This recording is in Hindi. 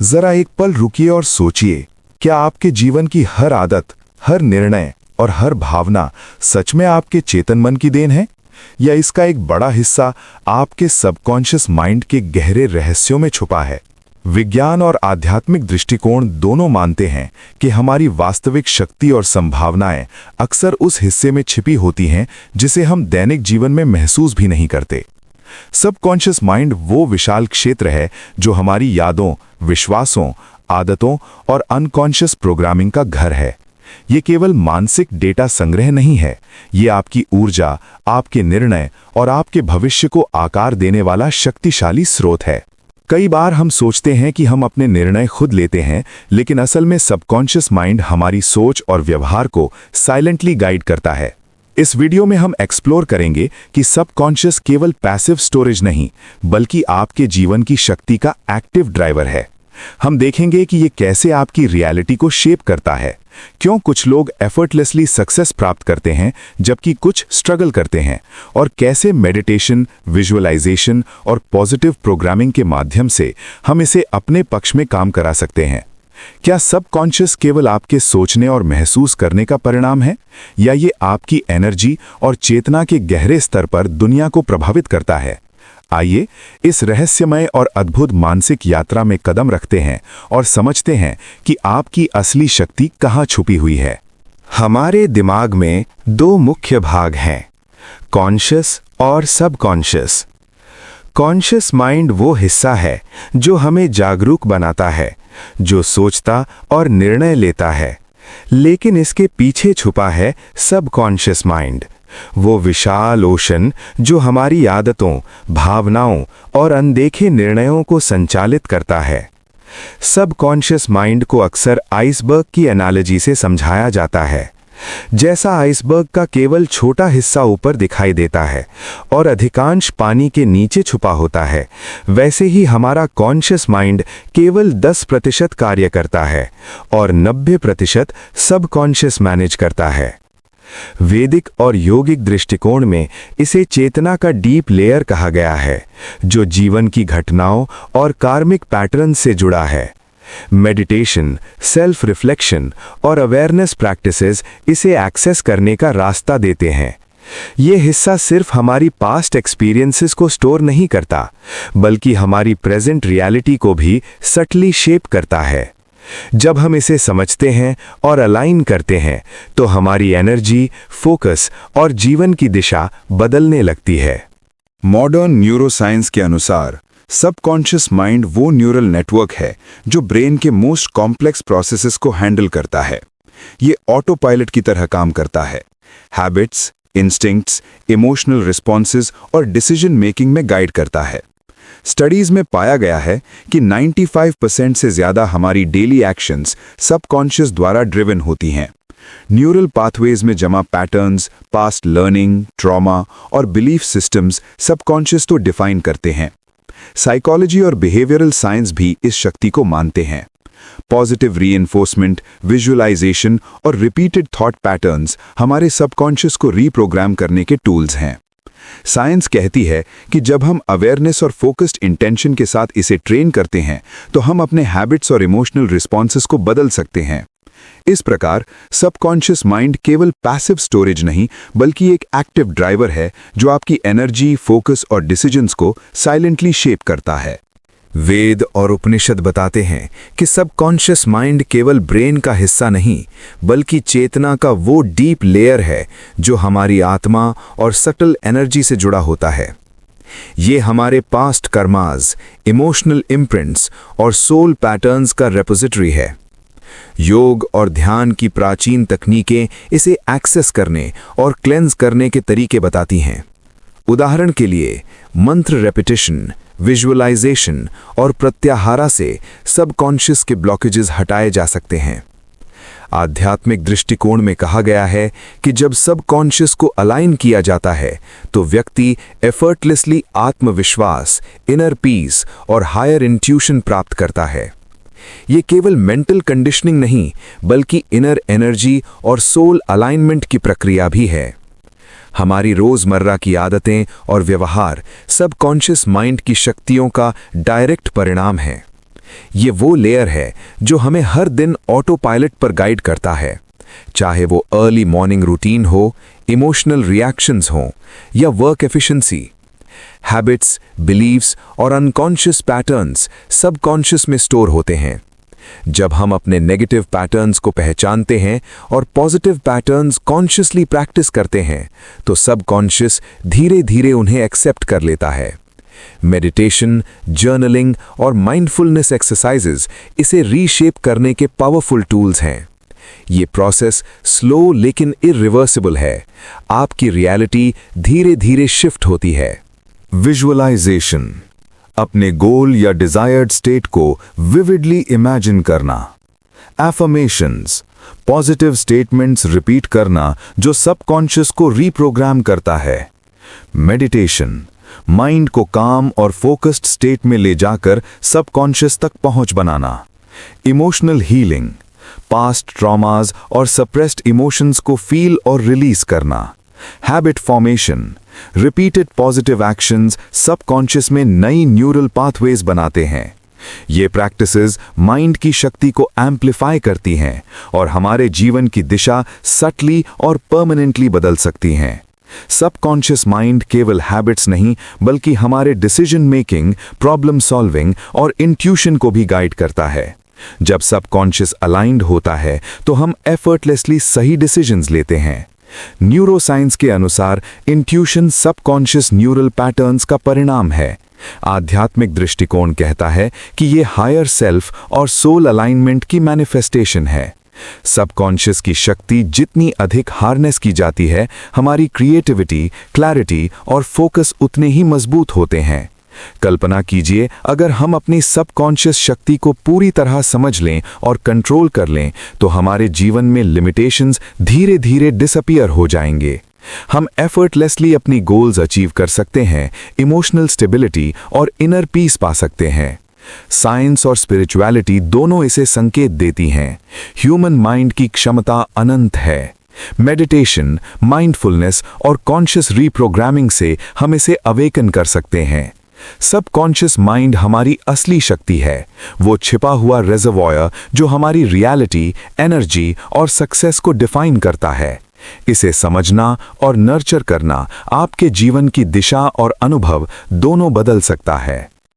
जरा एक पल रुकिए और सोचिए, क्या आपके जीवन की हर आदत, हर निर्णय और हर भावना सच में आपके चेतन मन की देन है, या इसका एक बड़ा हिस्सा आपके सबकॉन्शियस माइंड के गहरे रहस्यों में छुपा है? विज्ञान और आध्यात्मिक दृष्टिकोण दोनों मानते हैं कि हमारी वास्तविक शक्ति और संभावनाएं अक्सर उस हिस्से में छिपी होती हैं जिसे हम दैनिक जीवन में महसूस भी नहीं करते। सबकॉन्शियस माइंड वो विशाल क्षेत्र है जो हमारी यादों, विश्वासों, आदतों और अनकॉन्शियस प्रोग्रामिंग का घर है। ये केवल मानसिक डेटा संग्रह नहीं है, ये आपकी ऊर्जा, आपके निर्णय और आपके भविष्य को आकार देने वाला शक्तिशाली स्रोत है। कई बार हम सोचते हैं कि हम अपने निर्णय खुद लेते हैं, लेकिन असल में सबकॉन्शियस माइंड हमारी सोच और व्यवहार को साइलेंटली गाइड करता है। इस वीडियो में हम एक्सप्लोर करेंगे कि सबकॉन्शियस केवल पैसिव स्टोरेज नहीं, बल्कि आपके जीवन की शक्ति का एक्टिव ड्राइवर है। हम देखेंगे कि ये कैसे आपकी रियलिटी को शेप करता है, क्यों कुछ लोग एफर्टलेसली सक्सेस प्राप्त करते हैं जबकि कुछ स्ट्रगल करते हैं, और कैसे मेडिटेशन, विजुअलाइजेशन और पॉजिटिव प्रोग्रामिंग के माध्यम से हम इसे अपने पक्ष में काम करा सकते हैं। क्या सबकॉन्शियस केवल आपके सोचने और महसूस करने का परिणाम है, या ये आपकी एनर्जी और चेतना के गहरे स्तर पर दुनिया को प्रभावित करता है? आइए इस रहस्यमय और अद्भुत मानसिक यात्रा में कदम रखते हैं और समझते हैं कि आपकी असली शक्ति कहाँ छुपी हुई है। हमारे दिमाग में दो मुख्य भाग हैं, कॉन्शियस और सबकॉन्शियस। कॉन्शियस माइंड वो हिस्सा है जो हमें जागरूक बनाता है, जो सोचता और निर्णय लेता है। लेकिन इसके पीछे छुपा है सबकॉन्शियस माइंड, वो विशाल ओशन जो हमारी आदतों, भावनाओं और अनदेखे निर्णयों को संचालित करता है। सबकॉन्शियस माइंड को अक्सर आइसबर्ग की एनालॉजी से समझाया जाता है। जैसा आइसबर्ग का केवल छोटा हिस्सा ऊपर दिखाई देता है और अधिकांश पानी के नीचे छुपा होता है, वैसे ही हमारा कॉन्शियस माइंड केवल 10% कार्य करता है और 90% सबकॉन्शियस मैनेज करता है। वैदिक और योगिक दृष्टिकोण में इसे चेतना का डीप लेयर कहा गया है, जो जीवन की घटनाओं और कार्मिक पैटर्न से जुड़ा है। मेडिटेशन, सेल्फ रिफ्लेक्शन और अवेयरनेस प्रैक्टिसेस इसे एक्सेस करने का रास्ता देते हैं। ये हिस्सा सिर्फ हमारी पास्ट एक्सपीरियंसेस को स्टोर नहीं करता, बल्कि हमारी प्रेजेंट रियलिटी को भी सटली शेप करता है। जब हम इसे समझते हैं और अलाइन करते हैं, तो हमारी एनर्जी, फोकस और जीवन की दिशा बदलने लगती है। मॉडर्न न्यूरोसाइंस के अनुसार सबकॉन्शियस माइंड वो न्यूरल नेटवर्क है जो ब्रेन के मोस्ट कॉम्प्लेक्स प्रोसेसेस को हैंडल करता है। ये ऑटो पायलट की तरह काम करता है, हैबिट्स, इंस्टिंक्ट्स, इमोशनल रिस्पॉन्सेज और डिसीजन मेकिंग में गाइड करता है। स्टडीज में पाया गया है कि 95% से ज्यादा हमारी डेली एक्शंस सबकॉन्शियस द्वारा ड्रिवन होती हैं। न्यूरल पाथवेज में जमा पैटर्न्स, पास्ट लर्निंग, ट्रॉमा और बिलीफ सिस्टम्स सबकॉन्शियस तो डिफाइन करते हैं। साइकोलॉजी और बिहेवियरल साइंस भी इस शक्ति को मानते हैं। पॉजिटिव रीइंफोर्समेंट, विजुअलाइजेशन और रिपीटेड थॉट पैटर्न्स हमारे सबकॉन्शियस को रीप्रोग्राम करने के टूल्स हैं। साइंस कहती है कि जब हम अवेयरनेस और फोकस्ड इंटेंशन के साथ इसे ट्रेन करते हैं, तो हम अपने हैबिट्स और इमोशनल रिस्पॉन्सेस को बदल सकते हैं। इस प्रकार सबकॉन्शियस माइंड केवल पैसिव स्टोरेज नहीं, बल्कि एक एक्टिव ड्राइवर है जो आपकी एनर्जी, फोकस और डिसीजंस को साइलेंटली शेप करता है। वेद और उपनिषद बताते हैं कि सबकॉन्शियस माइंड केवल ब्रेन का हिस्सा नहीं, बल्कि चेतना का वो डीप लेयर है जो हमारी आत्मा और सटल एनर्जी से जुड़ा होता है। ये हमारे पास्ट कर्मास, इमोशनल इम्प्रिंट्स और सोल पैटर्न्स का रेपोजिटरी है। योग और ध्यान की प्राचीन तकनीकें इसे एक्सेस करने और क्लेंज करने के तरीके बताती हैं। उदाहरण के लिए मंत्र रेपिटेशन, विजुअलाइजेशन और प्रत्याहारा से सबकॉन्शियस के ब्लॉकेजेस हटाए जा सकते हैं। आध्यात्मिक दृष्टिकोण में कहा गया है कि जब सबकॉन्शियस को अलाइन किया जाता है, तो व्यक्ति एफर्टलेसली आत्मविश्वास, इनर पीस और हायर इंट्यूशन प्राप्त करता है। ये केवल मेंटल कंडीशनिंग नहीं, बल्कि इनर एनर्जी और सोल अलाइनमेंट की प्रक्रिया भी है। हमारी रोजमर्रा की आदतें और व्यवहार सबकॉन्शियस माइंड की शक्तियों का डायरेक्ट परिणाम है। ये वो लेयर है जो हमें हर दिन ऑटो पायलट पर गाइड करता है, चाहे वो अर्ली मॉर्निंग रूटीन हो, इमोशनल रिएक्शंस हो या वर्क एफिशिएंसी। हैबिट्स, बिलीव्स और अनकॉन्शियस पैटर्न्स सबकॉन्शियस में स्टोर होते हैं। जब हम अपने नेगेटिव पैटर्न्स को पहचानते हैं और पॉजिटिव पैटर्न्स कॉन्शियसली प्रैक्टिस करते हैं, तो सबकॉन्शियस धीरे धीरे उन्हें एक्सेप्ट कर लेता है। मेडिटेशन, जर्नलिंग और माइंडफुलनेस एक्सरसाइजेज इसे रीशेप करने के पावरफुल टूल्स हैं। ये प्रोसेस स्लो लेकिन इरिवर्सिबल है। आपकी रियलिटी धीरे धीरे शिफ्ट होती है। विजुअलाइजेशन, अपने गोल या डिजायर्ड स्टेट को विविडली इमेजिन करना। एफर्मेशंस, पॉजिटिव स्टेटमेंट्स रिपीट करना जो सबकॉन्शियस को रीप्रोग्राम करता है। मेडिटेशन, माइंड को काम और फोकस्ड स्टेट में ले जाकर सबकॉन्शियस तक पहुंच बनाना। इमोशनल हीलिंग, पास्ट ट्रॉमास और सप्रेस्ड इमोशंस को फील और रिलीज करना। Habit formation, repeated positive actions subconscious में नई न्यूरल पाथवेज बनाते हैं। ये प्रैक्टिसेस माइंड की शक्ति को एम्प्लीफाई करती हैं और हमारे जीवन की दिशा सटली और परमानेंटली बदल सकती हैं। सबकॉन्शियस माइंड केवल हैबिट्स नहीं बल्कि हमारे डिसीजन मेकिंग, प्रॉब्लम सॉल्विंग और इंट्यूशन को भी गाइड करता है। जब सबकॉन्शियस अलाइंड होता है तो हम एफर्टलेसली सही डिसीजंस लेते हैं। न्यूरोसाइंस के अनुसार इंट्यूशन सबकॉन्शियस न्यूरल पैटर्न्स का परिणाम है। आध्यात्मिक दृष्टिकोण कहता है कि ये हायर सेल्फ और सोल अलाइनमेंट की मैनिफेस्टेशन है। सबकॉन्शियस की शक्ति जितनी अधिक हार्नेस की जाती है, हमारी क्रिएटिविटी, क्लैरिटी और फोकस उतने ही मजबूत होते हैं। कल्पना कीजिए, अगर हम अपनी सबकॉन्शियस शक्ति को पूरी तरह समझ लें और कंट्रोल कर लें तो हमारे जीवन में लिमिटेशंस धीरे धीरे डिसअपीयर हो जाएंगे। हम एफर्टलेसली अपनी गोल्स अचीव कर सकते हैं, इमोशनल स्टेबिलिटी और इनर पीस पा सकते हैं। साइंस और स्पिरिचुअलिटी दोनों इसे संकेत देती हैं। ह्यूमन माइंड की क्षमता अनंत है। मेडिटेशन, माइंडफुलनेस और कॉन्शियस रीप्रोग्रामिंग से हम इसे अवेकन कर सकते हैं। सबकॉन्शियस माइंड हमारी असली शक्ति है, वो छिपा हुआ रिजर्वॉयर जो हमारी रियलिटी, एनर्जी और सक्सेस को डिफाइन करता है। इसे समझना और नर्चर करना आपके जीवन की दिशा और अनुभव दोनों बदल सकता है।